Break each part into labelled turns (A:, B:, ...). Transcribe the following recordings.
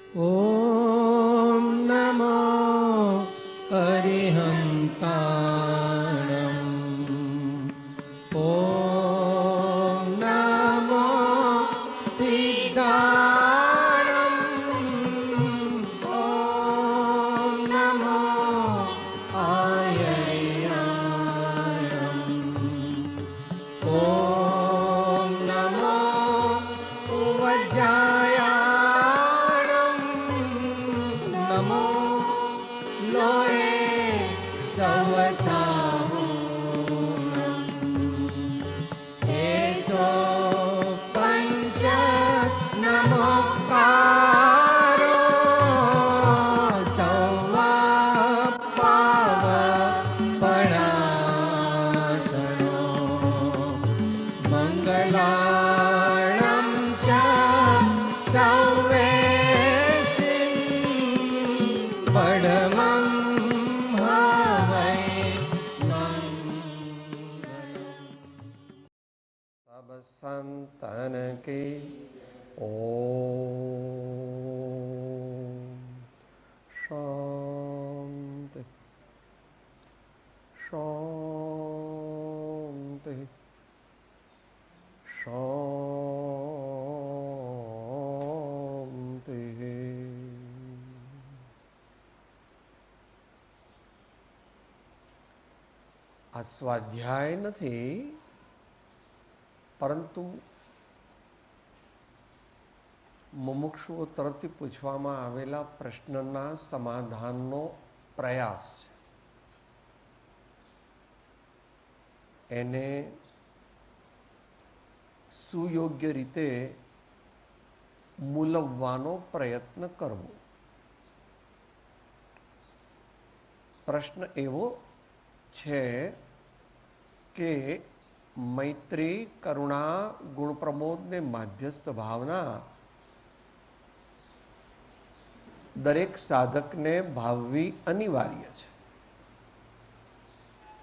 A: ॐ नमो अरिहन्ताणम् ॐ नमो सिद्धाणम् ॐ नमो आयर्याणम् ॐ नमो उवज्जायाणम् नमो लोये सवसाहुनम् एषो पञ्च नमोकारो सौवापावपणासनो मङ्गलाणं च सौवेसिं परमं हवै मङ्गलम्। सब संतन के ओम शांति शांति शांति। આ સ્વાધ્યાય નથી, પરંતુ મુમુક્ષુઓ તરફથી પૂછવામાં આવેલા પ્રશ્નના સમાધાનનો પ્રયાસ છે. એને સુયોગ્ય રીતે મૂલવવાનો પ્રયત્ન કરવો. પ્રશ્ન એવો છે કે મૈત્રી, કરુણા, ગુણ પ્રમોદ ને માધ્યસ્થ ભાવના દરેક સાધકને ભાવવી અનિવાર્ય છે.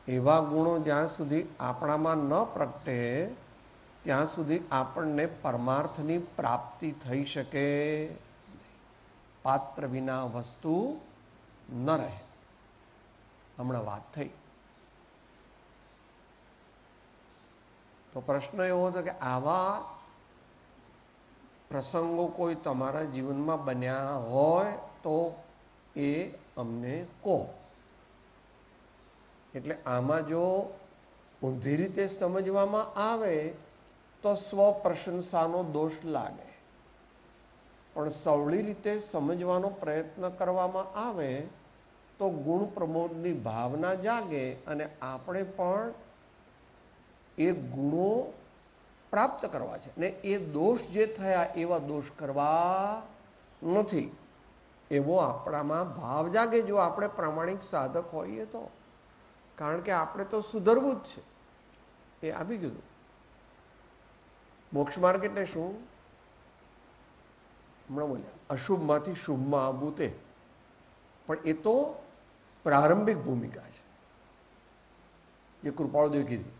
A: એવા ગુણો જ્યાં સુધી આપણામાં ન પ્રગટે ત્યાં સુધી આપણને પરમાર્થની પ્રાપ્તિ થઈ શકે. પાત્ર વિના વસ્તુ ન રહે. હમણાં વાત થઈ. તો પ્રશ્ન એવો હતો કે આવા પ્રસંગો કોઈ તમારા જીવનમાં બન્યા હોય તો એ અમને કહો. એટલે આમાં જો ઊંધી રીતે સમજવામાં આવે તો સ્વ પ્રશંસાનો દોષ લાગે, પણ સવળી રીતે સમજવાનો પ્રયત્ન કરવામાં આવે તો ગુણ પ્રમોદની ભાવના જાગે અને આપણે પણ એ ગુણો પ્રાપ્ત કરવા છે ને એ દોષ જે થયા એવા દોષ કરવા નથી એવો આપણામાં ભાવ જાગે, જો આપણે પ્રામાણિક સાધક હોઈએ તો. કારણ કે આપણે તો સુધરવું જ છે, એ આવી ગયું. મોક્ષ માર્ગ એટલે શું? હમણાં બોલ્યા અશુભમાંથી શુભમાં આવવું તે, પણ એ તો પ્રારંભિક ભૂમિકા છે. એ કૃપાળુદેવ કીધી,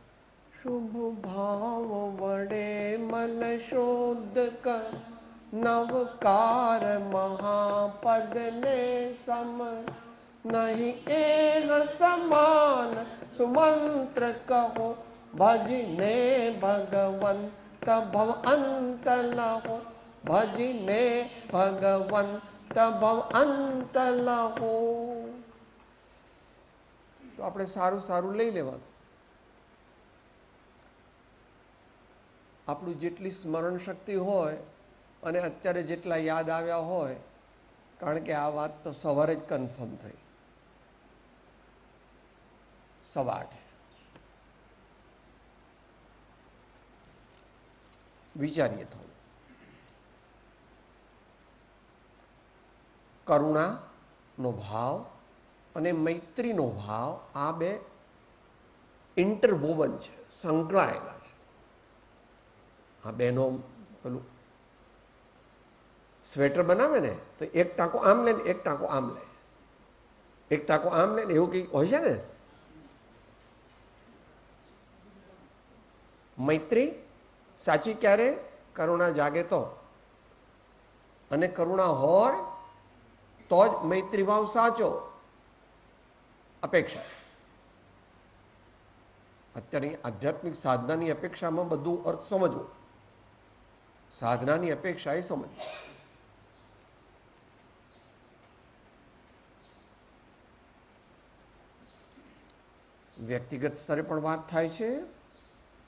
A: શુભ ભાવ વડે મન શોધ કર નવકાર મહાપદને સમ નહીં એન સમાન સુમંત્ર કહો ભજને ભગવંત ભવ અંત લહો ભજને ભગવંત ભવ અંત લહો. તો આપણે સારું સારું લઈ લેવાનું. આપણું જેટલી સ્મરણ શક્તિ હોય અને અત્યારે જેટલા યાદ આવ્યા હોય, કારણ કે આ વાત તો સવારે જ કન્ફર્મ થઈ, 8:15. વિચારીએ થોડું. કરુણાનો ભાવ અને મૈત્રીનો ભાવ આ બે ઇન્ટરવોવન છે, સંકળાયેલા છે. આ બેનો પેલું સ્વેટર બનાવે ને તો એક ટાંકો આમ લે ને એક ટાંકો આમ લે, એક ટાંકો આમ લે ને એવું કંઈક હોય છે ને. મૈત્રી સાચી ક્યારે? કરુણા જાગે તો. અને કરુણા હોય તો જ મૈત્રી ભાવ સાચો. અપેક્ષા અત્યારે આધ્યાત્મિક સાધનાની અપેક્ષામાં બધું અર્થ સમજવું, સાધનાની અપેક્ષા એ સમજવું. વ્યક્તિગત સ્તરે પણ વાત થાય છે,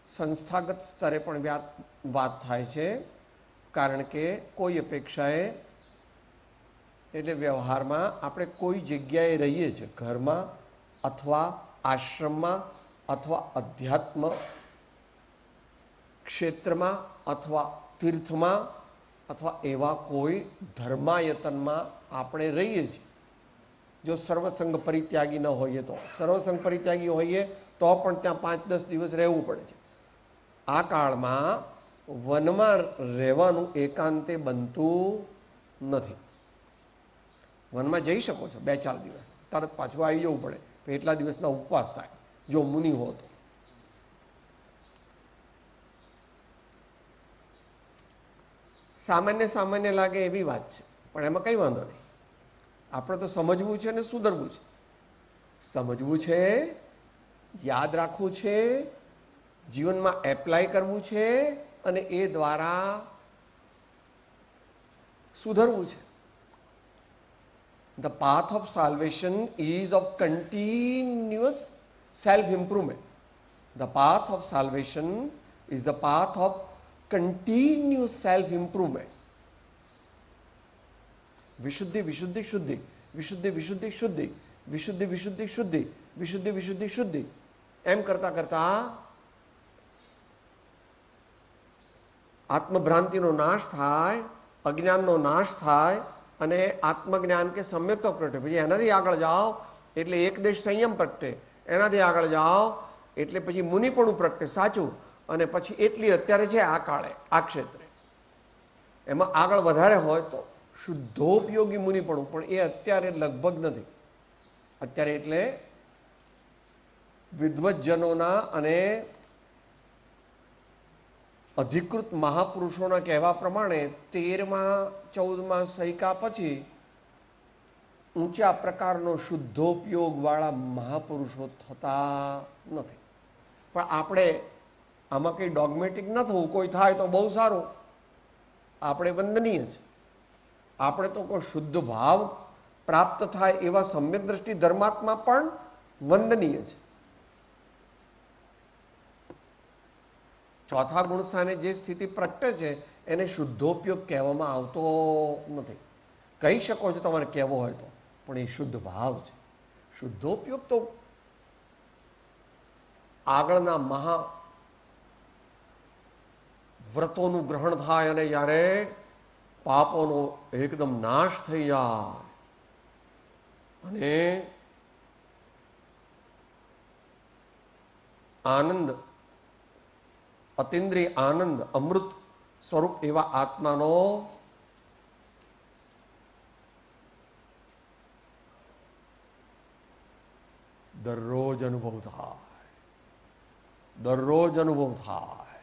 A: સંસ્થાગત સ્તરે પણ વાત થાય છે. કારણ કે કોઈ અપેક્ષાએ એટલે વ્યવહારમાં આપણે કોઈ જગ્યાએ રહીએ છીએ, ઘરમાં અથવા આશ્રમમાં અથવા અધ્યાત્મ ક્ષેત્રમાં અથવા તીર્થમાં અથવા એવા કોઈ ધર્માયતનમાં આપણે રહીએ છીએ. જો સર્વસંગ પરિત્યાગી ન હોઈએ તો, સર્વસંગ પરિત્યાગી હોઈએ તો પણ ત્યાં 5-10 દિવસ રહેવું પડે છે. આ કાળમાં વનમાં રહેવાનું એકાંતે બનતું નથી. વનમાં જઈ શકો છો 2-4 દિવસ, તરત પાછું આવી જવું પડે, તો એટલા દિવસના ઉપવાસ થાય જો મુનિ હો તો. સામાન્ય લાગે એવી વાત છે, પણ એમાં કંઈ વાંધો નહીં. આપણે તો સમજવું છે ને સુધરવું છે. સમજવું છે, યાદ રાખવું છે, જીવનમાં એપ્લાય કરવું છે અને એ દ્વારા સુધરવું છે. The path of salvation is of continuous self-improvement. The path of salvation is the path of continuous self-improvement. વિશુદ્ધિ વિશુદ્ધિ શુદ્ધિ, વિશુદ્ધિ વિશુદ્ધિ શુદ્ધિ, વિશુદ્ધિ વિશુદ્ધિ શુદ્ધિ, વિશુદ્ધિ વિશુદ્ધિ શુદ્ધિ, એમ કરતા કરતા આત્મભ્રાંતિનો નાશ થાય, અજ્ઞાનનો નાશ થાય અને આત્મજ્ઞાન કે સમ્યક પ્રગટે. પછી એનાથી આગળ જાઓ એટલે એક દેશ સંયમ પ્રગટે, એનાથી આગળ જાઓ એટલે પછી મુનિપણું પ્રગટે સાચું, અને પછી એટલી અત્યારે છે આ કાળે આ ક્ષેત્રે. એમાં આગળ વધારે હોય તો શુદ્ધોપયોગી મુનિપણું, પણ એ અત્યારે લગભગ નથી. અત્યારે એટલે વિદ્વજ્જનોના અને અધિકૃત મહાપુરુષોના કહેવા પ્રમાણે 13મા 14મા સૈકા પછી ઊંચા પ્રકારનો શુદ્ધોપયોગવાળા મહાપુરુષો થતા નથી. પણ આપણે આમાં કંઈ ડોગમેટિક ન થવું. કોઈ થાય તો બહુ સારું, આપણે વંદનીય છે. આપણે તો કોઈ શુદ્ધ ભાવ પ્રાપ્ત થાય એવા સમ્યક દ્રષ્ટિ ધર્માત્મા પણ વંદનીય છે. ચોથા ગુણ સ્થાને જે સ્થિતિ પ્રગટે છે એને શુદ્ધોપયોગ કહેવામાં આવતો નથી. કહી શકો છો તમારે કહેવો હોય તો, પણ એ શુદ્ધ ભાવ છે. શુદ્ધોપયોગ તો આગળના મહા વ્રતોનું ગ્રહણ થાય અને જ્યારે પાપોનો એકદમ નાશ થઈ જાય અને આનંદ, અતિન્દ્રિય આનંદ, અમૃત સ્વરૂપ એવા આત્માનો દરરોજ અનુભવ થાય, દરરોજ અનુભવ થાય.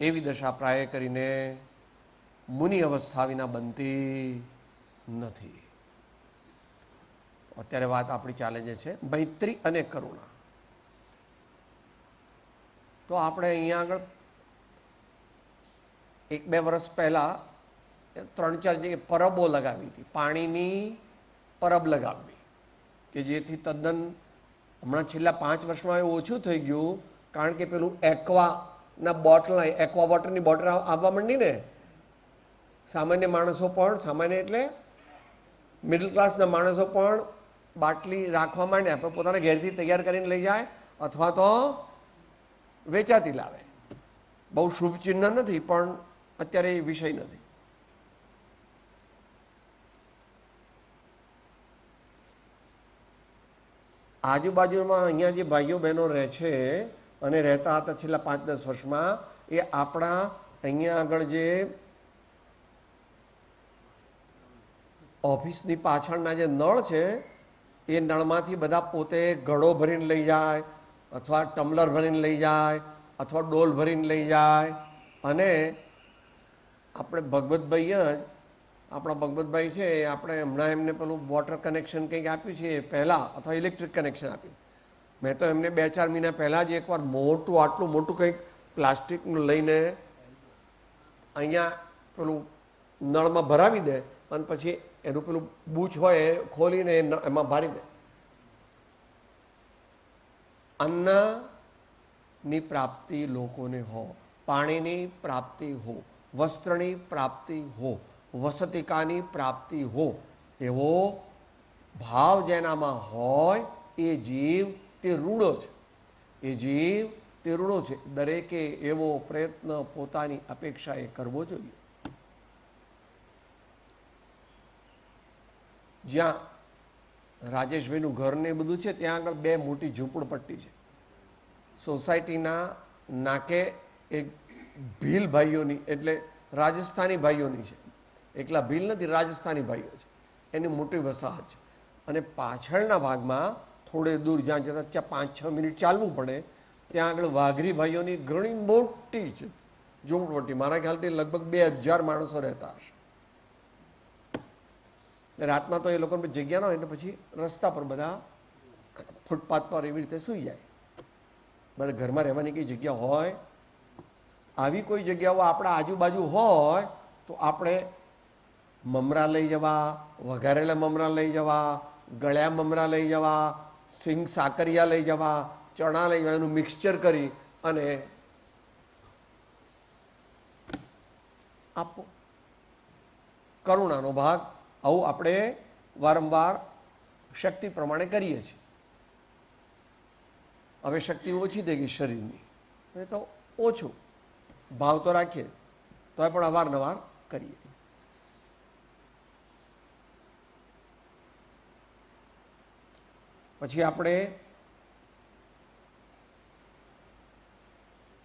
A: એવી દશા પ્રાય કરીને મુનિ અવસ્થા વિના બનતી નથી. અત્યારે વાત આપણી ચાલે જે છે મૈત્રી અને કરુણા. તો આપણે અહીંયા આગળ 1-2 વર્ષ પહેલા 3-4 જગ્યાએ પરબો લગાવી હતી, પાણીની પરબ લગાવવી, કે જેથી તદ્દન હમણાં છેલ્લા 5 વર્ષમાં એ ઓછું થઈ ગયું. કારણ કે પેલું એક્વાના બોટલ, એક્વા વોટરની બોટલ આવવા માંડી ને, સામાન્ય માણસો પણ, સામાન્ય એટલે મિડલ ક્લાસના માણસો પણ બાટલી રાખવા માંડ્યા. પણ પોતાના ઘેરથી તૈયાર કરીને લઈ જાય અથવા તો વેચાતી લાવે. બહુ શુભ ચિહ્ન નથી, પણ અત્યારે એ વિષય નથી. આજુબાજુમાં અહીંયા જે ભાઈઓ બહેનો રહે છે અને રહેતા હતા છેલ્લા 5-10 વર્ષમાં, એ આપણા અહીંયા આગળ જે ઓફિસની પાછળના જે નળ છે એ નળમાંથી બધા પોતે ઘડો ભરીને લઈ જાય અથવા ટમ્લર ભરીને લઈ જાય અથવા ડોલ ભરીને લઈ જાય. અને આપણે ભગવતભાઈ જ આપણા ભગવતભાઈ છે એ આપણે હમણાં એમને પેલું વોટર કનેક્શન કંઈક આપ્યું છે પહેલાં, અથવા ઇલેક્ટ્રિક કનેક્શન આપ્યું. મેં તો એમને 2-4 મહિના પહેલાં જ એકવાર મોટું આટલું મોટું કંઈક પ્લાસ્ટિકનું લઈને અહીંયા પેલું નળમાં ભરાવી દે અને પછી એનું પેલું બૂચ હોય એ ખોલીને એમાં ભરી દે. અન્નની પ્રાપ્તિ લોકોને હો, પાણીની પ્રાપ્તિ હો, વસ્ત્રની પ્રાપ્તિ હો, વસતિકાની પ્રાપ્તિ હો, એવો ભાવ જેનામાં હોય એ જીવ તે રૂડો છે. એ જીવ તે રૂડો છે. દરેકે એવો પ્રયત્ન પોતાની અપેક્ષાએ કરવો જોઈએ. જ્યાં રાજેશભાઈનું ઘર ને બધું છે ત્યાં આગળ 2 મોટી ઝૂંપડપટ્ટી છે. સોસાયટીના નાકે એક ભીલ ભાઈઓની, એટલે રાજસ્થાની ભાઈઓની છે, એકલા ભીલ નથી, રાજસ્થાની ભાઈઓ છે, એની મોટી વસાહત છે. અને પાછળના ભાગમાં થોડે દૂર જ્યાં જતાં ત્યાં 5-6 મિનિટ ચાલવું પડે ત્યાં આગળ વાઘરી ભાઈઓની ઘણી મોટી છે ઝૂંપડપટ્ટી. મારા ખ્યાલથી લગભગ 2000 માણસો રહેતા હશે. રાતમાં તો એ લોકોને જગ્યા ના હોય એટલે પછી રસ્તા પર બધા ફૂટપાથ પર એવી રીતે સૂઈ જાય. બધા ઘરમાં રહેવાની કઈ જગ્યા હોય? આવી કોઈ જગ્યાઓ આપણા આજુબાજુ હોય તો આપણે મમરા લઈ જવા, વઘારેલા મમરા લઈ જવા, ગળ્યા મમરા લઈ જવા, સિંગ સાકરિયા લઈ જવા, ચણા લઈ જવા, એનું મિક્સચર કરી અને આપો. કરુણાનો ભાગ આવું આપણે વારંવાર શક્તિ પ્રમાણે કરીએ છીએ. હવે શક્તિ ઓછી થઈ ગઈ શરીરની, એ તો ઓછું ભાવ તો રાખીએ તો પણ અવારનવાર કરીએ. પછી આપણે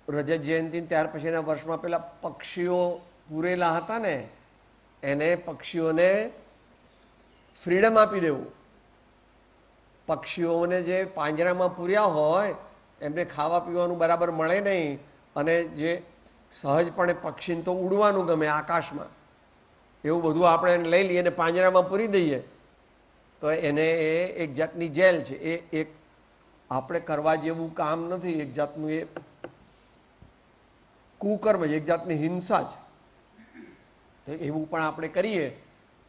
A: રજત જયંતિ ત્યાર પછીના વર્ષમાં પેલા પક્ષીઓ પૂરેલા હતા ને, એને પક્ષીઓને ફ્રીડમ આપી દેવું. પક્ષીઓને જે પાંજરામાં પૂર્યા હોય એમને ખાવા પીવાનું બરાબર મળે નહીં, અને જે સહજપણે પક્ષીને તો ઉડવાનું ગમે આકાશમાં, એવું બધું આપણે એને લઈ લઈએ અને પાંજરામાં પૂરી દઈએ તો એને એ એક જાતની જેલ છે. એ એક આપણે કરવા જેવું કામ નથી, એક જાતનું એ કુકર્મ છે, એક જાતની હિંસા છે. તો એવું પણ આપણે કરીએ,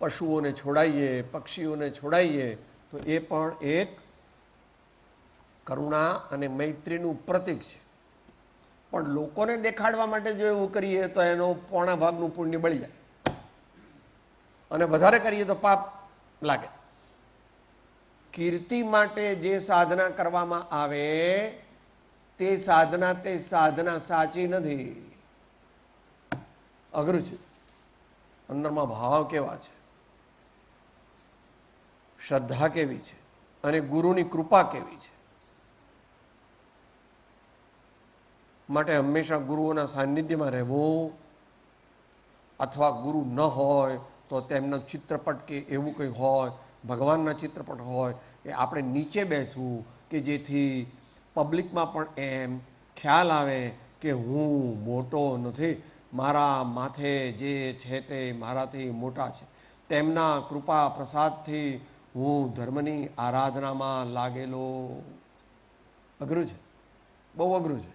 A: પશુઓને છોડાઈએ, પક્ષીઓને છોડાઈએ, તો એ પણ એક કરુણા અને મૈત્રીનું પ્રતીક છે. પણ લોકોને દેખાડવા માટે જો એવું કરીએ તો એનો પોણા ભાગનું પુણ્ય બળી જાય, અને વધારે કરીએ તો પાપ લાગે. કીર્તિ માટે જે સાધના કરવામાં આવે તે સાધના સાચી નથી. અઘરું છે. અંદરમાં ભાવ કેવા છે, શ્રદ્ધા કેવી છે, અને ગુરુની કૃપા કેવી છે. માટે હંમેશા ગુરુઓના સાનિધ્યમાં રહેવું, અથવા ગુરુ ન હોય તો તેમના ચિત્રપટ કે એવું કંઈ હોય, ભગવાનના ચિત્રપટ હોય, એ આપણે નીચે બેસવું કે જેથી પબ્લિકમાં પણ એમ ખ્યાલ આવે કે હું મોટો નથી, મારા માથે જે છે તે મારાથી મોટા છે, તેમના કૃપા પ્રસાદથી હું ધર્મની આરાધનામાં લાગેલો. અઘરું છે, બહુ અઘરું છે.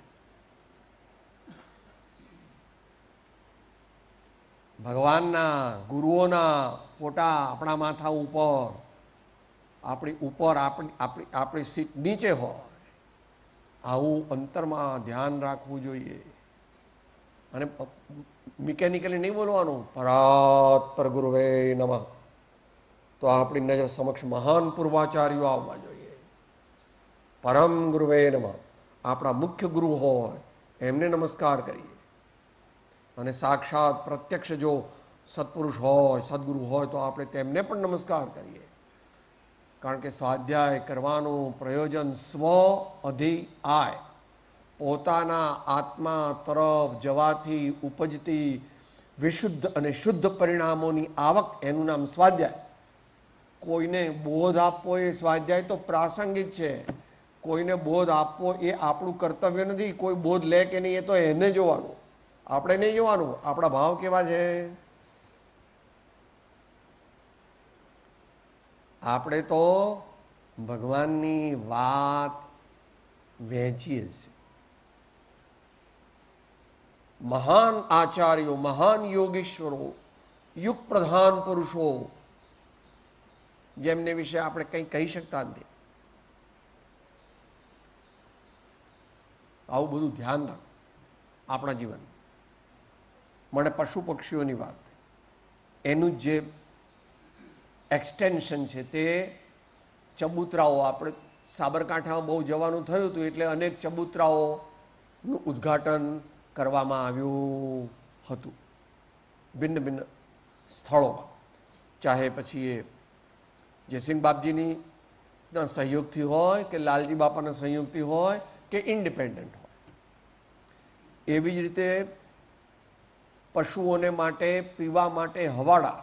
A: ભગવાનના ગુરુઓના ફોટા આપણા માથા ઉપર, આપણી ઉપર, આપણી સીટ નીચે હોય, આવું અંતરમાં ધ્યાન રાખવું જોઈએ. અને મિકેનિકલી નહીં બોલવાનું, પરાત્પર ગુરુવે નમઃ. તો આપણી નજર સમક્ષ મહાન પૂર્વાચાર્યો આવવા જોઈએ. પરમ ગુરુવે નમઃ, આપણા મુખ્ય ગુરુ હોય એમને નમસ્કાર કરીએ. અને સાક્ષાત પ્રત્યક્ષ જો સત્પુરુષ હોય, સદગુરુ હોય તો આપણે તેમને પણ નમસ્કાર કરીએ. કારણ કે સ્વાધ્યાય કરવાનું પ્રયોજન સ્વ અધિઆય, પોતાના આત્મા તરફ જવાથી ઉપજતી વિશુદ્ધ અને શુદ્ધ પરિણામોની આવક, એનું નામ સ્વાધ્યાય. કોઈને બોધ આપવો એ સ્વાધ્યાય તો પ્રાસંગિક છે. કોઈને બોધ આપવો એ આપણું કર્તવ્ય નથી. કોઈ બોધ લે કે નહીં એ તો એને જોવાનું, આપણે નહીં જોવાનું આપણા ભાવ કેવા છે. આપણે તો ભગવાનની વાત વહેંચીએ છીએ. મહાન આચાર્યો, મહાન યોગીશ્વરો, યુગ પ્રધાન પુરુષો, જેમને વિશે આપણે કંઈ કહી શકતા નથી. આવું બધું ધ્યાન રાખ આપણા જીવન. મને પશુ પક્ષીઓની વાત, એનું જે એક્સટેન્શન છે તે ચબૂતરાઓ, આપણે સાબરકાંઠામાં બહુ જવાનું થયું હતું એટલે અનેક ચબૂતરાઓનું ઉદ્ઘાટન કરવામાં આવ્યું હતું ભિન્ન ભિન્ન સ્થળોમાં. ચાહે પછી એ જયસિંહ બાપજીની સહયોગથી હોય કે લાલજી બાપાના સહયોગથી હોય કે ઇન્ડિપેન્ડન્ટ હોય. એવી જ રીતે પશુઓને માટે પીવા માટે હવાડા,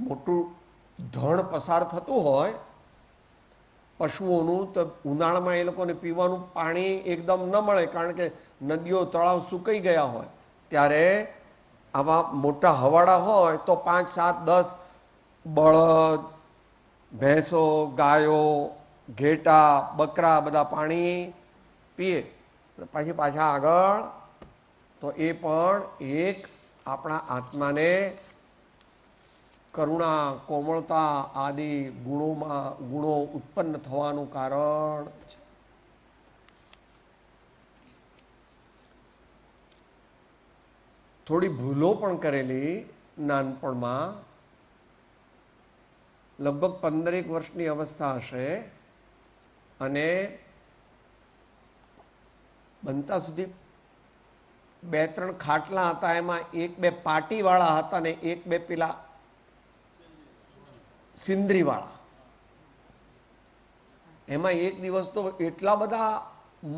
A: મોટું ધણ પસાર થતું હોય પશુઓનું, તો ઉનાળામાં એ લોકોને પીવાનું પાણી એકદમ ન મળે, કારણ કે નદીઓ તળાવ સુકાઈ ગયા હોય. ત્યારે આવા મોટા હવાડા હોય તો 5, 7, 10 બળદ, ભેંસો, ગાયો, ઘેટા, બકરા બધા પાણી પીએ પછી પાછા આગળ. તો એ પણ એક આપણા આત્માને કરુણા, કોમળતા આદિ ગુણો ઉત્પન્ન થવાનું કારણ છે. થોડી ભૂલો પણ કરેલી નાનપણમાં, લગભગ 15 વર્ષની અવસ્થા હશે, અને બનતા સુધી 2-3 ખાટલા હતા, એમાં 1-2 પાટીવાળા હતા ને 1-2 પેલા સિંદરીવાળા. એમાં એક દિવસ તો એટલા બધા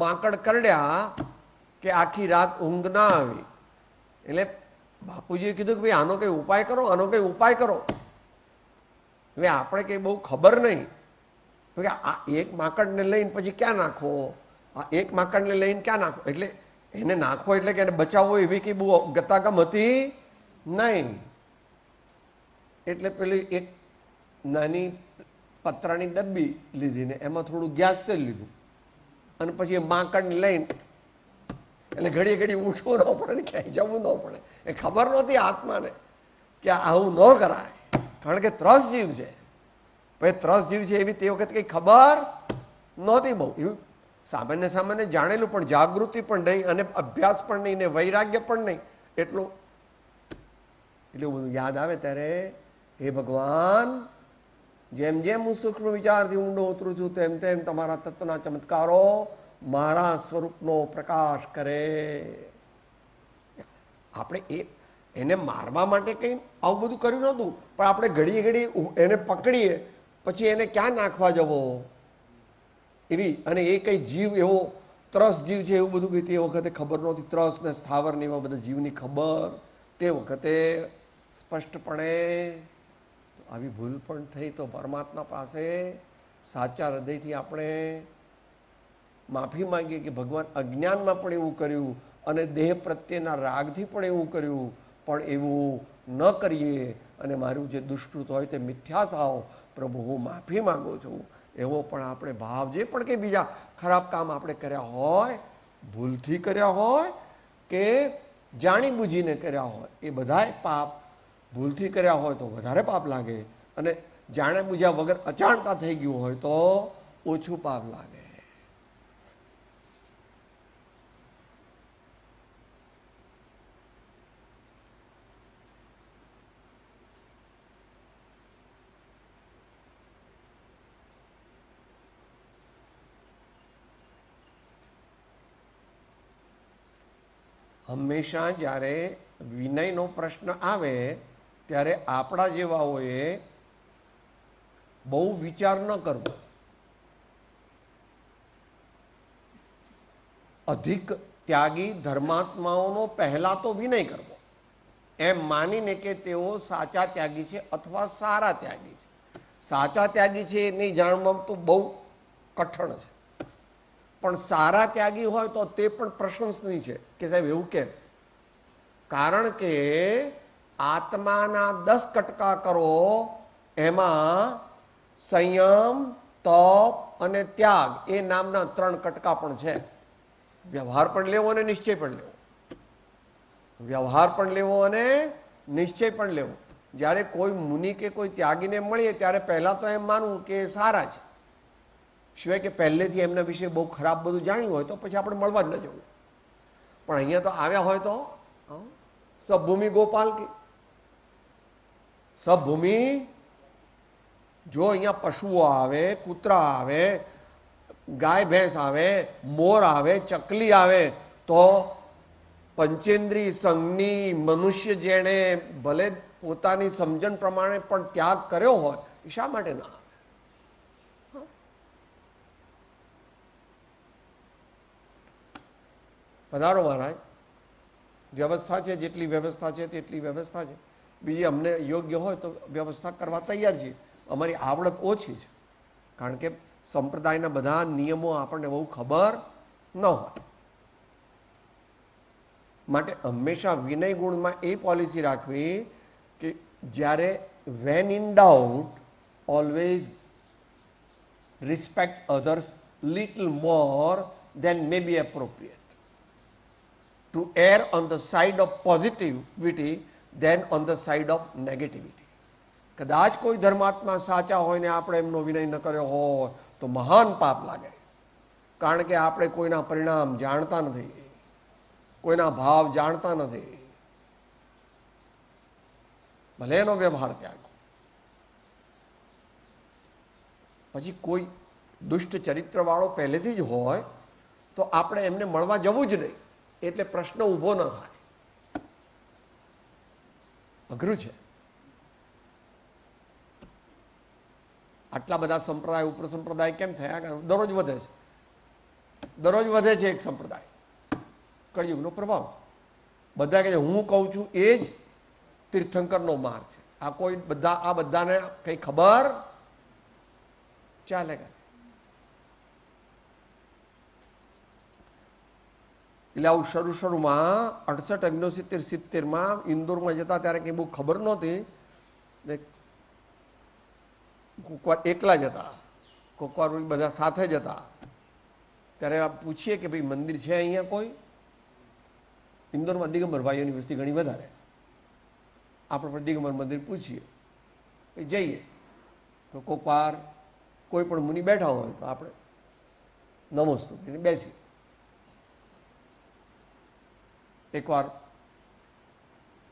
A: માંકડ કરડ્યા કે આખી રાત ઊંઘ ના આવી. એટલે બાપુજીએ કીધું કે ભાઈ આનો કંઈ ઉપાય કરો, આનો કંઈ ઉપાય કરો. હવે આપણે કંઈ બહુ ખબર નહીં કે આ એક માંકડને લઈને પછી ક્યાં નાખવો, આ એક માંકડને લઈને ક્યાં નાખવો, એટલે એને નાખવો એટલે કે એને બચાવવો એવી કંઈ બહુ ગતાગમ હતી નહીં. એટલે પેલી એક નાની પતરાની ડબ્બી લીધી ને એમાં થોડું ગેસ તેલ લીધું, અને પછી એ માંકડને લઈને, એટલે ઘડી ઘડી ઉઠવું ન પડે ને ક્યાંય જવું ન પડે. એ ખબર નહોતી આત્માને કે આવું ન કરાય, કારણ કે ત્રસ જીવ છે. પછી ત્રસ જીવ છે એવી તે વખત કંઈ ખબર નહોતી બહુ. એવું સામાન્ય જાણેલું, પણ જાગૃતિ પણ નહીં, અને અભ્યાસ પણ નહીં, ને વૈરાગ્ય પણ નહીં. એટલું બધું યાદ આવે ત્યારે હે ભગવાન, જેમ જેમ હું સૂક્ષ્મ વિચારથી ઊંડો ઉતરું છું તેમ તેમ તમારા તત્વના ચમત્કારો મારા સ્વરૂપનો પ્રકાશ કરે. આપણે એને મારવા માટે કંઈ આવું બધું કર્યું નહોતું, પણ આપણે ઘડીએ ઘડી એને પકડીએ પછી એને ક્યાં નાખવા જવો એવી. અને એ કંઈ જીવ એવો ત્રસ જીવ છે એવું બધું કંઈ તે વખતે ખબર નહોતી. ત્રસ ને સ્થાવર ને એવા બધા જીવની ખબર તે વખતે સ્પષ્ટપણે. આવી ભૂલ પણ થઈ તો પરમાત્મા પાસે સાચા હૃદયથી આપણે માફી માંગીએ કે ભગવાન, અજ્ઞાનમાં પણ એવું કર્યું અને દેહ પ્રત્યેના રાગથી પણ એવું કર્યું, પણ એવું ન કરીએ અને મારું જે દુષ્કૃત હોય તે મિથ્યા થાવ. પ્રભુ, હું માફી માંગુ છું. એવો પણ આપણે ભાવ, જે પણ કંઈ બીજા ખરાબ કામ આપણે કર્યા હોય, ભૂલથી કર્યા હોય કે જાણી બૂજીને કર્યા હોય, એ બધાય પાપ. ભૂલથી કર્યા હોય તો વધારે પાપ લાગે, અને જાણે બુજ્યા વગર અજાણતા થઈ ગયું હોય તો ઓછું પાપ લાગે. હંમેશા જ્યારે વિનયનો પ્રશ્ન આવે ત્યારે આપણા જેવાઓએ બહુ વિચાર ન કરવો. અધિક ત્યાગી ધર્માત્માઓનો પહેલા તો વિનય કરવો, એમ માનીને કે તેઓ સાચા ત્યાગી છે અથવા સારા ત્યાગી છે. સાચા ત્યાગી છે એ નહીં જાણવામાં તો બહુ કઠણ છે, પણ સારા ત્યાગી હોય તો તે પણ પ્રશંસનીય છે કે સાહેબ એવું કેમ? કારણ કે આત્માના 10 કટકા કરો, એમાં સંયમ, તપ અને ત્યાગ એ નામના 3 કટકા પણ છે. વ્યવહાર પણ લેવો અને નિશ્ચય પણ લેવો. વ્યવહાર પણ લેવો અને નિશ્ચય પણ લેવો. જ્યારે કોઈ મુનિ કે કોઈ ત્યાગીને મળીએ ત્યારે પહેલા તો એમ માનવું કે સારા છે, સિવાય કે પહેલેથી એમના વિશે બહુ ખરાબ બધું જાણ્યું હોય તો પછી આપણે મળવા જ ન જવું. પણ અહીંયા તો આવ્યા હોય તો સબભૂમિ ગોપાલ કે સબભૂમિ, જો અહીંયા પશુઓ આવે, કૂતરા આવે, ગાય ભેંસ આવે, મોર આવે, ચકલી આવે, તો પંચેન્દ્રિય સંઘની મનુષ્ય જેણે ભલે પોતાની સમજણ પ્રમાણે પણ ત્યાગ કર્યો હોય એ શા માટે ના આવે? પધારો મહારાજ. વ્યવસ્થા છે, જેટલી વ્યવસ્થા છે તેટલી વ્યવસ્થા છે. બીજી અમને યોગ્ય હોય તો વ્યવસ્થા કરવા તૈયાર છીએ. અમારી આવડત ઓછી છે, કારણ કે સંપ્રદાયના બધા નિયમો આપણને બહુ ખબર ન હોય. માટે હંમેશા વિનય ગુણમાં એ પોલિસી રાખવી કે જ્યારે when in doubt always respect others little more than may be appropriate. To err on the side of positivity than on the side of negativity. કદાચ કોઈ ધર્માત્મા સાચા હોય ને આપણે એમનો વિનય ન કર્યો હોય તો મહાન પાપ લાગે, કારણ કે આપણે કોઈના પરિણામ જાણતા નથી, કોઈના ભાવ જાણતા નથી. ભલે એનો વ્યવહાર ત્યાગો. પછી કોઈ દુષ્ટ ચરિત્ર વાળો પહેલેથી જ હોય તો આપણે એમને મળવા જવું જ નહીં, એટલે પ્રશ્ન ઊભો ન થાય. અઘરું છે. આટલા બધા સંપ્રદાય ઉપર સંપ્રદાય કેમ થયા? દરરોજ વધે છે, દરરોજ વધે છે એક સંપ્રદાય. કળિયુગનો પ્રભાવ. બધા કે હું કહું છું એ જ તીર્થંકરનો માર્ગ છે. આ કોઈ બધા આ બધાને કઈ ખબર ચાલે? એટલે આવું શરૂમાં 68, 69, 70 ઇન્દોરમાં જતા ત્યારે કંઈ બહુ ખબર નહોતી. કોકવાર એકલા જતા, કોકવાર બધા સાથે જતા. ત્યારે પૂછીએ કે ભાઈ મંદિર છે અહીંયા કોઈ? ઇન્દોરમાં દિગંબર ભાઈઓની વસ્તી ઘણી વધારે. આપણે પણ દિગંબર મંદિર પૂછીએ, જઈએ તો કોકવાર કોઈ પણ મુનિ બેઠા હોય તો આપણે નમસ્તુ બેસી. એકવાર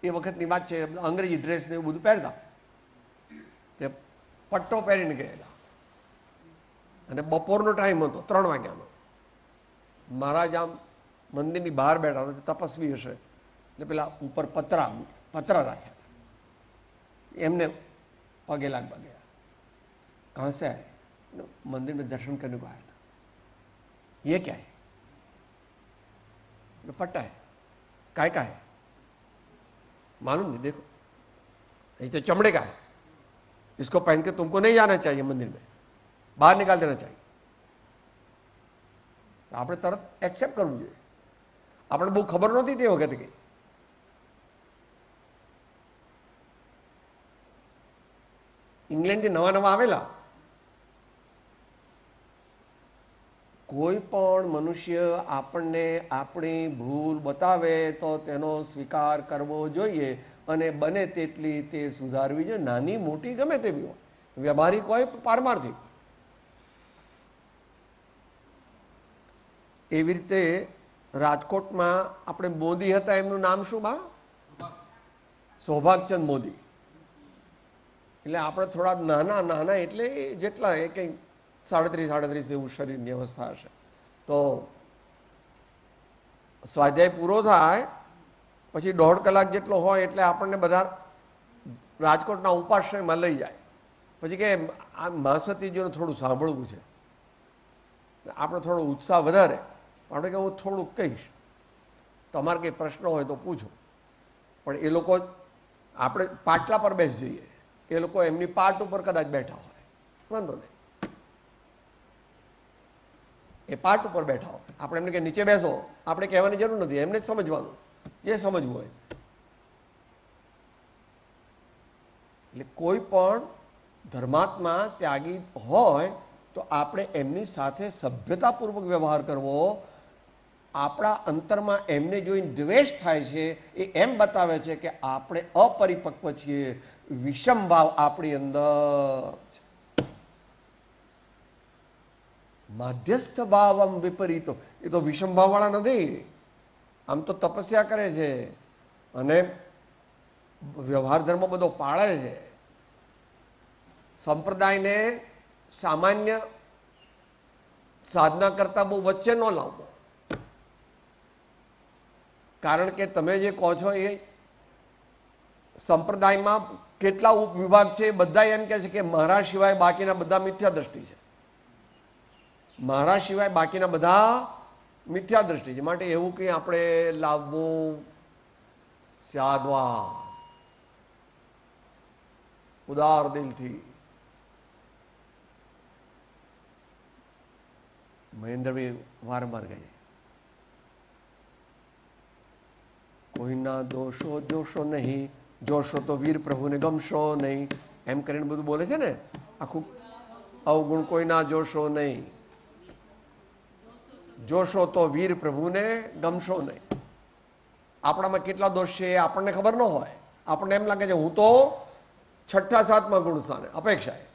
A: એ વખતની વાત છે, અંગ્રેજી ડ્રેસ ને એવું બધું પહેરતા, તે પટ્ટો પહેરીને ગયેલા અને બપોરનો ટાઈમ હતો, 3 વાગ્યાનો. મહારાજ આમ મંદિરની બહાર બેઠા હતા, તપસ્વી હશે, એટલે પેલા ઉપર પતરા રાખ્યા, એમને પગે લાગવા ગયા. કહા સે આए? मंदिर में दर्शन करने को आया था. ये क्या है? पट्टा है. काय का है? मालूम नहीं, देखो ये तो चमड़े का है, इसको पहन के तुमको नहीं जाना चाहिए मंदिर में, बाहर निकाल देना चाहिए. આપણે તરત એક્સેપ્ટ કરવું જોઈએ. આપણે બહુ ખબર નહોતી તે વખતે કે ઇંગ્લેન્ડથી નવા આવેલા. કોઈ પણ મનુષ્ય આપણને આપણી ભૂલ બતાવે તો તેનો સ્વીકાર કરવો જોઈએ અને બને તેટલી તે સુધારવી જોઈએ, નાની મોટી ગમે તેવી હોય, વ્યવહારિક હોય પારમાર્થિક. એવી રીતે રાજકોટમાં આપણે મોદી હતા, એમનું નામ શું બા? સૌભાગચંદ મોદી. એટલે આપણે થોડા નાના એટલે જેટલા એ કંઈ 37 એવું શરીરની અવસ્થા હશે. તો સ્વાધ્યાય પૂરો થાય પછી 1.5 કલાક જેટલો હોય એટલે આપણને બધા રાજકોટના ઉપાશ્રયમાં લઈ જાય. પછી કે આ મહાસતીજીનું થોડું સાંભળવું છે. આપણે થોડો ઉત્સાહ વધારે, આપણે કે હું થોડુંક કહીશ, તમારે કંઈ પ્રશ્ન હોય તો પૂછો. પણ એ લોકો આપણે પાટલા પર બેસી જઈએ, એ લોકો એમની પાટ ઉપર કદાચ બેઠા હોય, વાંધો નહીં, એ પાટ ઉપર બેઠા હોય, આપણે એમને કે નીચે બેસો, આપણે કહેવાની જરૂર નથી, એમને જ સમજવાનું જે સમજવું હોય. એટલે કોઈ પણ ધર્માત્મા ત્યાગી હોય તો આપણે એમની સાથે સભ્યતાપૂર્વક વ્યવહાર કરવો. આપણા અંતરમાં એમને જોઈને દ્વેષ થાય છે એ એમ બતાવે છે કે આપણે અપરિપક્વ છીએ, વિષમ ભાવ આપણી અંદર. માધ્યસ્થ ભાવમ વિપરીતો, એ તો વિષમ ભાવવાળા નથી. આમ તો તપસ્યા કરે છે અને વ્યવહાર ધર્મ બધો પાળે છે. સંપ્રદાયને સામાન્ય સાધના કરતા બહુ વચ્ચે ન લાવવો. કારણ કે તમે જે કહો છો એ સંપ્રદાયમાં કેટલા ઉપવિભાગ છે, બધા એમ કહે છે કે મારા સિવાય બાકીના બધા મિથ્યા દ્રષ્ટિ છે. મારા સિવાય બાકીના બધા મિથ્યા દ્રષ્ટિ છે. માટે એવું કંઈ આપણે લાવવું સાદવા ઉદાર દિલથી. મહેન્દ્રભાઈ વારંવાર કહે કોઈના દોષો જોશો નહીં, જોશો તો વીર પ્રભુને ગમશો નહીં, એમ કરીને બધું બોલે છે ને. આખું અવગુણ કોઈના જોશો નહીં, જોશો તો વીર પ્રભુને ગમશો નહીં. આપણામાં કેટલા દોષ છે એ આપણને ખબર ન હોય. આપણને એમ લાગે છે હું તો 6ઠા 7મા ગુણ સ્થાને અપેક્ષાએ.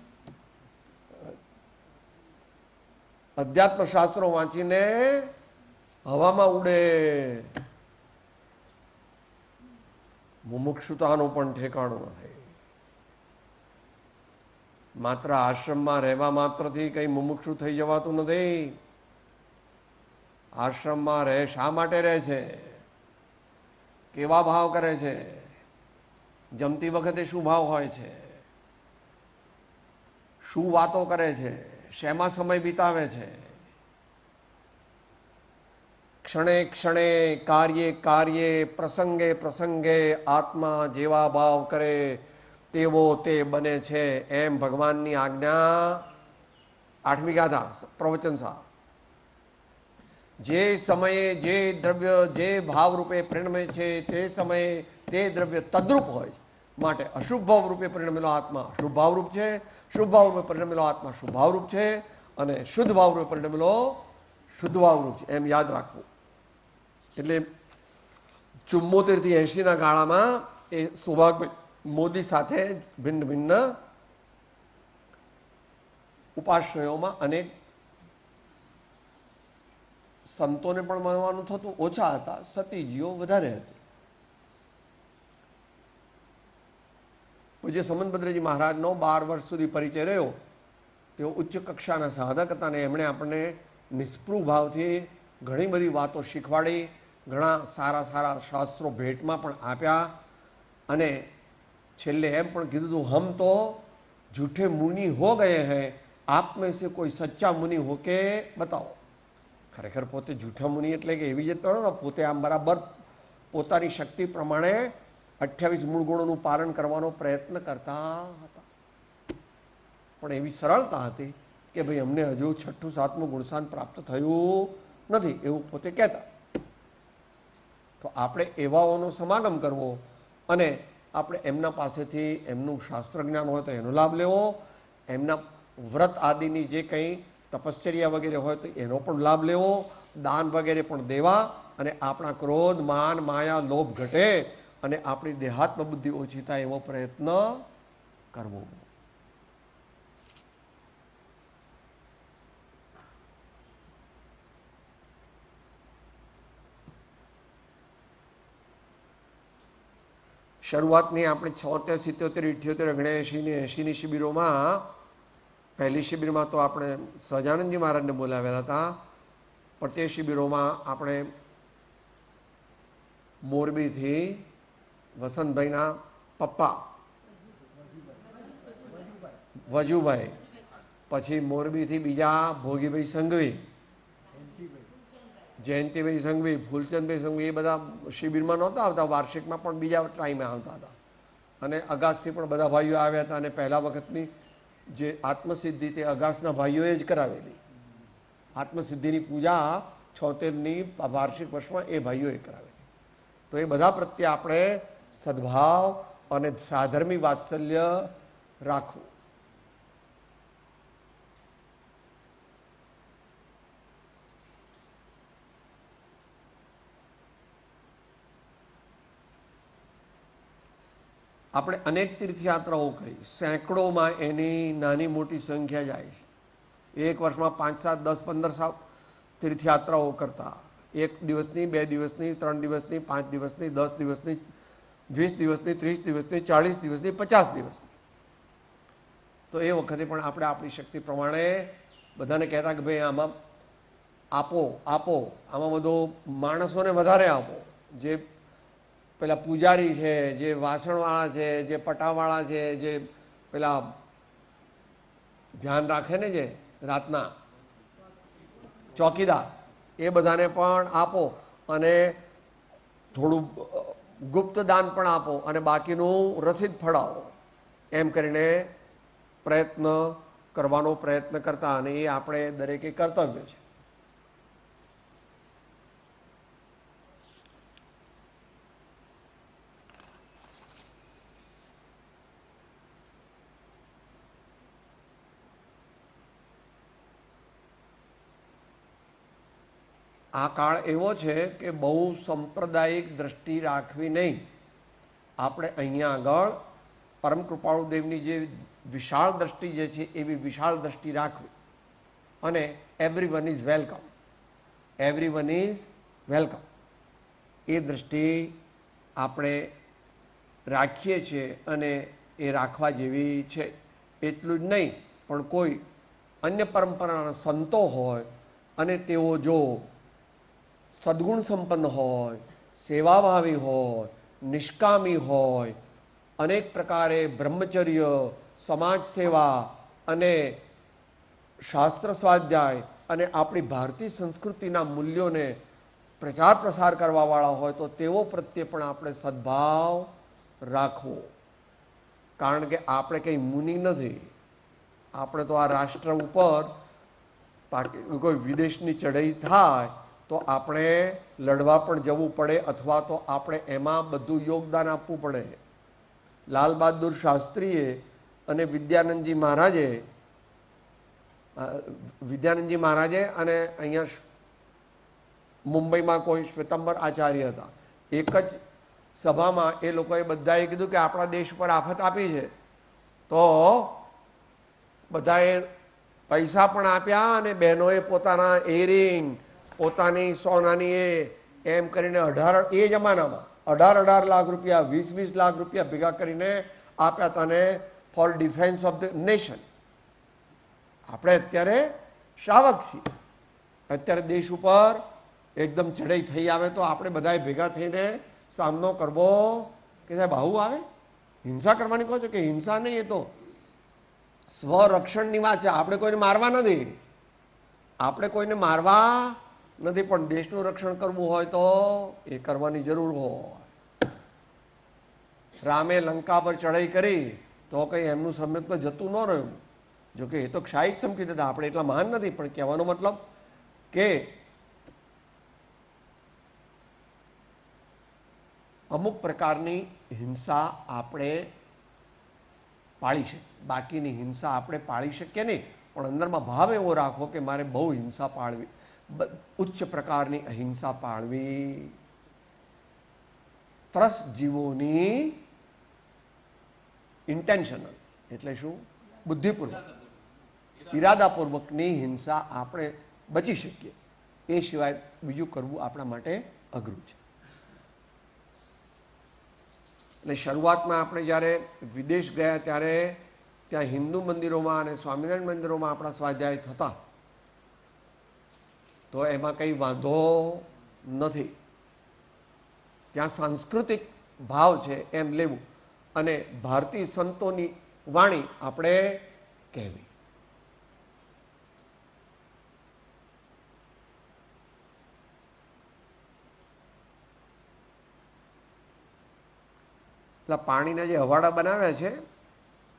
A: અધ્યાત્મ શાસ્ત્રો વાંચીને હવામાં ઉડે. મુમુક્ષુતાનું પણ ઠેકાણું નથી. માત્ર આશ્રમમાં રહેવા માત્રથી કઈ મુમુક્ષુ થઈ જવાતું નથી. આશ્રમમાં રહે શા માટે રહે છે, કેવા ભાવ કરે છે, જમતી વખતે શું ભાવ હોય છે, શું વાતો કરે છે, શેમાં સમય વિતાવે છે. ક્ષણે ક્ષણે કાર્યે કાર્યે પ્રસંગે પ્રસંગે આત્મા જેવા ભાવ કરે તેવો તે બને છે. એમ ભગવાનની આજ્ઞા 8મી ગાથા પ્રવચન સા. જે સમયે જે દ્રવ્ય જે ભાવ રૂપે પરિણમે છે તે સમયે તે દ્રવ્ય તદ્રુપ હોય. માટે અશુભ ભાવ રૂપે પરિણમેલો આત્મા શુભ ભાવરૂપ છે, શુભ ભાવ રૂપે પરિણમેલો આત્મા શુભ ભાવરૂપ છે, અને શુદ્ધ ભાવ રૂપે પરિણમેલો શુદ્ધ ભાવરૂપ છે. એમ યાદ રાખવું. એટલે 74 થી 80ના ગાળામાં એ સૌભાગ્ય મોદી સાથે ભિન્ન ભિન્ન ઉપાશ્રયોમાં અનેક સંતોને પણ મળવાનું થતું, ઓછા હતા, સતીજીઓ વધારે હતી. પૂજ્ય સમંતભદ્રજી મહારાજનો 12 વર્ષ સુધી પરિચય રહ્યો. તેઓ ઉચ્ચ કક્ષાના સાધક હતા અને એમણે આપણને નિસ્પૃહ ભાવથી ઘણી બધી વાતો શીખવાડી, ઘણા સારા સારા શાસ્ત્રો ભેટમાં પણ આપ્યા. અને છેલ્લે એમ પણ કીધું હતું હમ તો झूठे मुनि हो गए हैं, आप में से कोई सच्चा मुनि हो के बताओ. ખરેખર પોતે જૂઠા મુનિ એટલે કે એવી જ કરો ને, પોતે આમ બરાબર પોતાની શક્તિ પ્રમાણે 28 મૂળ ગુણોનું પાલન કરવાનો પ્રયત્ન કરતા હતા. પણ એવી સરળતા હતી કે ભાઈ અમને હજુ 6ઠું 7મું ગુણસ્થાન પ્રાપ્ત થયું નથી એવું પોતે કહેતા. તો આપણે એવાઓનો સમાગમ કરવો અને આપણે એમના પાસેથી એમનું શાસ્ત્ર જ્ઞાન હોય તો એનો લાભ લેવો, એમના વ્રત આદિની જે કંઈ તપશ્ચર્યા વગેરે હોય તો એનો પણ લાભ લેવો, દાન વગેરે પણ દેવા, અને આપણા ક્રોધ માન માયા લોભ ઘટે અને આપણી દેહાત્મ બુદ્ધિ ઓછી થાય એવો પ્રયત્ન કરવો. શરૂઆતની આપણે 76, 77, 78, 79 ને 80ની શિબિરોમાં, પહેલી શિબિરમાં તો આપણે સહજાનંદજી મહારાજને બોલાવેલા હતા, પણ તે શિબિરોમાં આપણે મોરબીથી વસંતભાઈના પપ્પા વજુભાઈ, પછી મોરબીથી બીજા ભોગીભાઈ સંઘવી, જયંતિભાઈ સંઘવી, ફૂલચંદભાઈ સંઘવી, એ બધા શિબિરમાં નહોતા આવતા, વાર્ષિકમાં પણ બીજા ટાઈમે આવતા હતા. અને અગાસથી પણ બધા ભાઈઓ આવ્યા હતા. અને પહેલા વખતની જે આત્મસિદ્ધિ તે અગાસના ભાઈઓએ જ કરાવેલી. આત્મસિદ્ધિની પૂજા 76ની વાર્ષિક વર્ષમાં એ ભાઈઓએ કરાવેલી. તો એ બધા પ્રત્યે આપણે સદભાવ અને સાધર્મી વાત્સલ્ય રાખવું. આપણે અનેક તીર્થયાત્રાઓ કરી, સેંકડોમાં એની નાની મોટી સંખ્યા જાય છે. એક વર્ષમાં 5, 7, 10, 15 તીર્થયાત્રાઓ કરતા, 1 દિવસની, 2 દિવસની, 3 દિવસની, 5 દિવસની, 10 દિવસની, 20 દિવસની, 30 દિવસની, 40 દિવસની, 50 દિવસની. તો એ વખતે પણ આપણે આપણી શક્તિ પ્રમાણે બધાને કહેતા કે ભાઈ આમાં આપો આપો, આમાં બધું માણસોને વધારે આપો. જે પેલા પૂજારી છે, જે વાસણવાળા છે, જે પટાવાળા છે, જે પેલા ધ્યાન રાખે ને જે રાતના ચોકીદાર, એ બધાને પણ આપો અને થોડું ગુપ્ત દાન પણ આપો અને બાકીનું રસીદ ફળાવો. એમ કરીને પ્રયત્ન કરવાનો પ્રયત્ન કરતા, અને એ આપણે દરેકે કર્તવ્ય છે. આ કાળ એવો છે કે બહુ સાંપ્રદાયિક દ્રષ્ટિ રાખવી નહીં. આપણે અહીંયા આગળ પરમ કૃપાળુ દેવની જે વિશાળ દ્રષ્ટિ જે છે એવી વિશાળ દ્રષ્ટિ રાખવી, અને everyone is welcome, everyone is welcome, એ દ્રષ્ટિ આપણે રાખીએ છીએ અને એ રાખવા જેવી છે. એટલું જ નહીં, પણ કોઈ અન્ય પરંપરાના સંતો હોય અને તેઓ જો સદગુણ સંપન્ન હોય, સેવાભાવી હોય, નિષ્કામી હોય, અનેક પ્રકારે બ્રહ્મચર્ય, સમાજ સેવા અને શાસ્ત્ર સ્વાધ્યાય અને આપણી ભારતીય સંસ્કૃતિના મૂલ્યોને પ્રચાર પ્રસાર કરવાવાળા હોય તો તેઓ પ્રત્યે પણ આપણે સદભાવ રાખવો. કારણ કે આપણે કંઈ મુનિ નથી. આપણે તો આ રાષ્ટ્ર ઉપર કોઈ વિદેશની ચઢાઈ થાય તો આપણે લડવા પણ જવું પડે, અથવા તો આપણે એમાં બધું યોગદાન આપવું પડે. લાલ બહાદુર શાસ્ત્રીએ અને વિદ્યાનંદજી મહારાજે અને અહીંયા મુંબઈમાં કોઈ શ્વેતંબર આચાર્ય હતા, એક જ સભામાં એ લોકોએ બધાએ કીધું કે આપણા દેશ પર આફત આપી છે, તો બધાએ પૈસા પણ આપ્યા અને બહેનોએ પોતાના એરિંગ, પોતાની સોનાની એમ કરીને 18 એ જમાનામાં 18 લાખ રૂપિયા, 20 લાખ રૂપિયા ભેગા કરીને આપ્યા હતા ને for defence of the nation. આપણે અત્યારે શાવક છીએ. અત્યારે દેશ ઉપર એકદમ ચઢાઈ થઈ આવે તો આપણે બધાએ ભેગા થઈને સામનો કરવો કે સાહેબ આવું આવે? હિંસા કરવાની કહો છો? કે હિંસા નહીં, એ તો સ્વરક્ષણની વાત છે. આપણે કોઈને મારવા નથી, આપણે કોઈને મારવા નથી, પણ દેશનું રક્ષણ કરવું હોય તો એ કરવાની જરૂર હોય. રામે લંકા પર ચઢાઈ કરી તો કંઈ એમનું સમ્યક તો જતું ન રહ્યું. જોકે એ તો ક્ષાયિક સમકી દેતા, આપણે એટલા મહાન નથી, પણ કહેવાનો મતલબ કે અમુક પ્રકારની હિંસા આપણે પાળી શકીએ, બાકીની હિંસા આપણે પાળી શકીએ નહીં, પણ અંદરમાં ભાવ એવો રાખવો કે મારે બહુ હિંસા પાળવી, ઉચ્ચ પ્રકારની અહિંસા પાળવી. ત્રસ્ત જીવોની ઇન્ટેન્શનલ એટલે શું? બુદ્ધિપૂર્વક, ઈરાદાપૂર્વકની હિંસા આપણે બચી શકીએ. એ સિવાય બીજું કરવું આપણા માટે અઘરું છે. એટલે શરૂઆતમાં આપણે જ્યારે વિદેશ ગયા ત્યારે ત્યાં હિન્દુ મંદિરોમાં અને સ્વામિનારાયણ મંદિરોમાં આપણા સ્વાધ્યાય થતા, તો એમાં કંઈ વાંધો નથી. ત્યાં સાંસ્કૃતિક ભાવ છે એમ લેવું અને ભારતીય સંતોની વાણી આપણે કહેવી. પેલા પાણીના જે હવાડા બનાવ્યા છે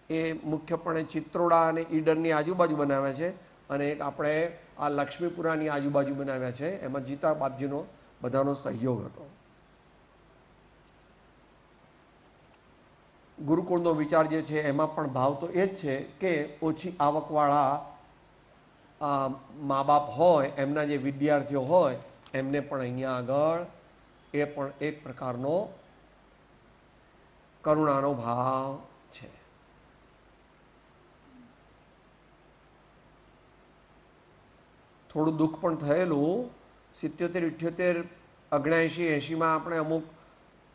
A: એ મુખ્યપણે ચિત્રોડા અને ઈડરની આજુબાજુ બનાવ્યા છે, અને એક આપણે આ લક્ષ્મીપુરાની આજુબાજુ બનાવ્યા છે. એમાં જીતા બાપજીનો બધાનો સહયોગ હતો. ગુરુકુળનો વિચાર જે છે એમાં પણ ભાવ તો એ જ છે કે ઓછી આવકવાળા મા બાપ હોય, એમના જે વિદ્યાર્થીઓ હોય એમને પણ અહીંયા આગળ એ પણ એક પ્રકારનો કરુણાનો ભાવ છે. થોડું દુઃખ પણ થયેલું 77, 78, 79, 80માં આપણે અમુક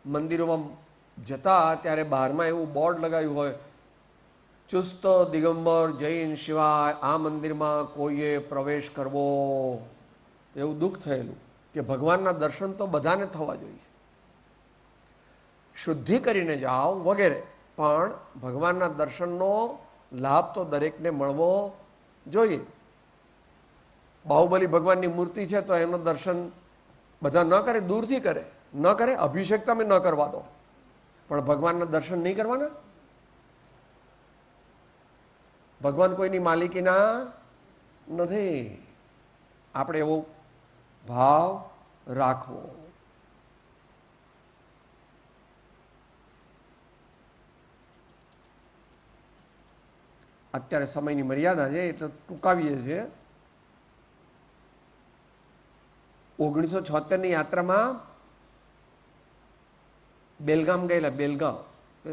A: મંદિરોમાં જતા ત્યારે બહારમાં એવું બોર્ડ લગાવ્યું હોય, ચુસ્ત દિગંબર જૈન સિવાય આ મંદિરમાં કોઈએ પ્રવેશ કરવો. એવું દુઃખ થયેલું કે ભગવાનના દર્શન તો બધાને થવા જોઈએ, શુદ્ધિ કરીને જાઓ વગેરે, પણ ભગવાનના દર્શનનો લાભ તો દરેકને મળવો જોઈએ. બાહુબલી ભગવાનની મૂર્તિ છે તો એમનું દર્શન બધા ન કરે, દૂરથી કરે, ન કરે, અભિષેક તમે ન કરવા દો, પણ ભગવાનના દર્શન નહીં કરવાના. ભગવાન કોઈની માલિકીના નથી. આપણે એવો ભાવ રાખવો. અત્યારે સમયની મર્યાદા છે એટલે ટૂંકાવીએ છીએ. 1976ની યાત્રામાં બેલગામ ગયેલા. બેલગામ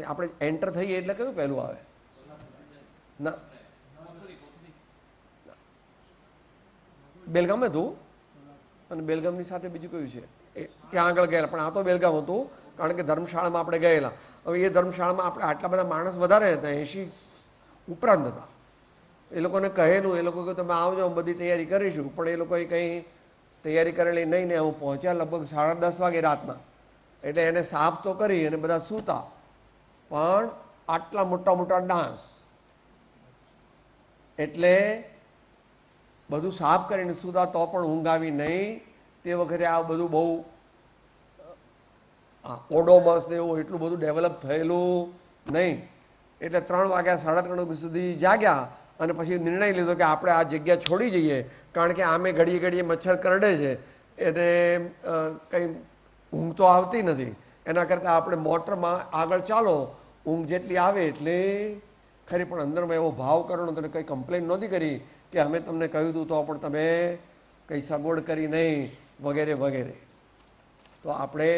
A: આપણે એન્ટર થઈએ એટલે કયું પહેલું આવે? ના, બેલગામ હતું. અને બેલગામની સાથે બીજું કયું છે ત્યાં આગળ ગયેલા, પણ આ તો બેલગામ હતું કારણ કે ધર્મશાળામાં આપણે ગયેલા. હવે એ ધર્મશાળામાં આપણે આટલા બધા માણસ વધારે હતા, 80 ઉપરાંત હતા. એ લોકોને કહેલું, એ લોકો કહ્યું તમે આવજો, બધી તૈયારી કરીશું, પણ એ લોકોએ કંઈ તૈયારી કરેલી નહીં ને હું પહોંચ્યા લગભગ 10:30 વાગે રાતના. એટલે એને સાફ તો કરી અને બધા સૂતા, પણ આટલા મોટા મોટા ડાન્સ એટલે બધું સાફ કરીને સૂતા તો પણ ઊંઘ આવી નહીં. તે વખતે આ બધું બહુ ઓડોમસ ને એવું એટલું બધું ડેવલપ થયેલું નહીં. એટલે 3 વાગ્યા 3:30 સુધી જાગ્યા અને પછી નિર્ણય લીધો કે આપણે આ જગ્યા છોડી જઈએ, કારણ કે આમે ઘડીએ ઘડીએ મચ્છર કરડે છે, એને કંઈ ઊંઘ તો આવતી નથી. એના કરતાં આપણે મોટરમાં આગળ ચાલો, ઊંઘ જેટલી આવે એટલે ખરી. પણ અંદરમાં એવો ભાવ કરવાનો, તને કંઈ કમ્પ્લેન નહોતી કરી કે અમે તમને કહ્યું હતું તો પણ તમે કંઈ સગવડ કરી નહીં વગેરે વગેરે. તો આપણે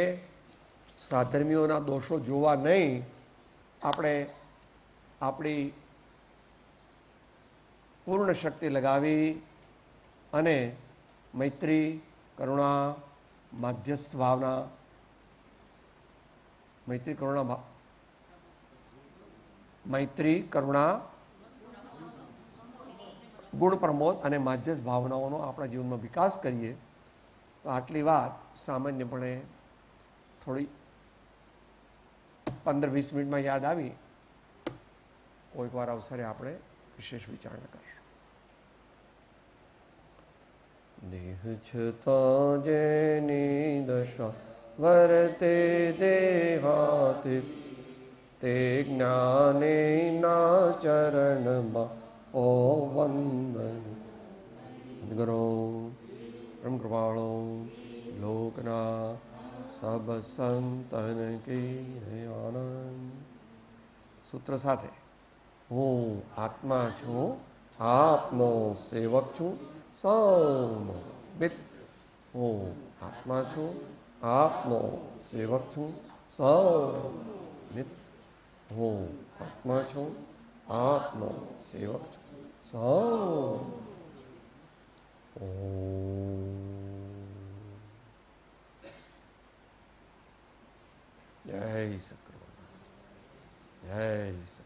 A: સાધર્મીઓના દોષો જોવા નહીં, આપણે આપણી પૂર્ણ શક્તિ લગાવી અને મૈત્રી, કરુણા, માધ્યસ્થ ભાવના, મૈત્રી કરુણા, ગુણ પ્રમોદ અને માધ્યસ્થ ભાવનાઓનો આપણા જીવનમાં વિકાસ કરીએ. તો આટલી વાત સામાન્યપણે થોડી 15-20 મિનિટમાં યાદ આવી, કોઈક વાર અવસરે આપણે વિશેષ વિચારણા કરીશું. દેહ છતાં જેની દશા વર્તે દેહાતે, તે જ્ઞાને ના ચરણમાં ઓ વંદન. સદગુરુ પરમ કૃપાળો લોકના સબ સંતન કી આનંદ. સૂત્ર સાથે, હું આત્મા છું, આપનો સેવક છું, સૌનો મિત્ર. હું આત્મા છું, આપનો સેવક છું, સૌનો મિત્ર. હું આત્મા છું, આપનો સેવક છું, સૌ. જય સત, જય સત.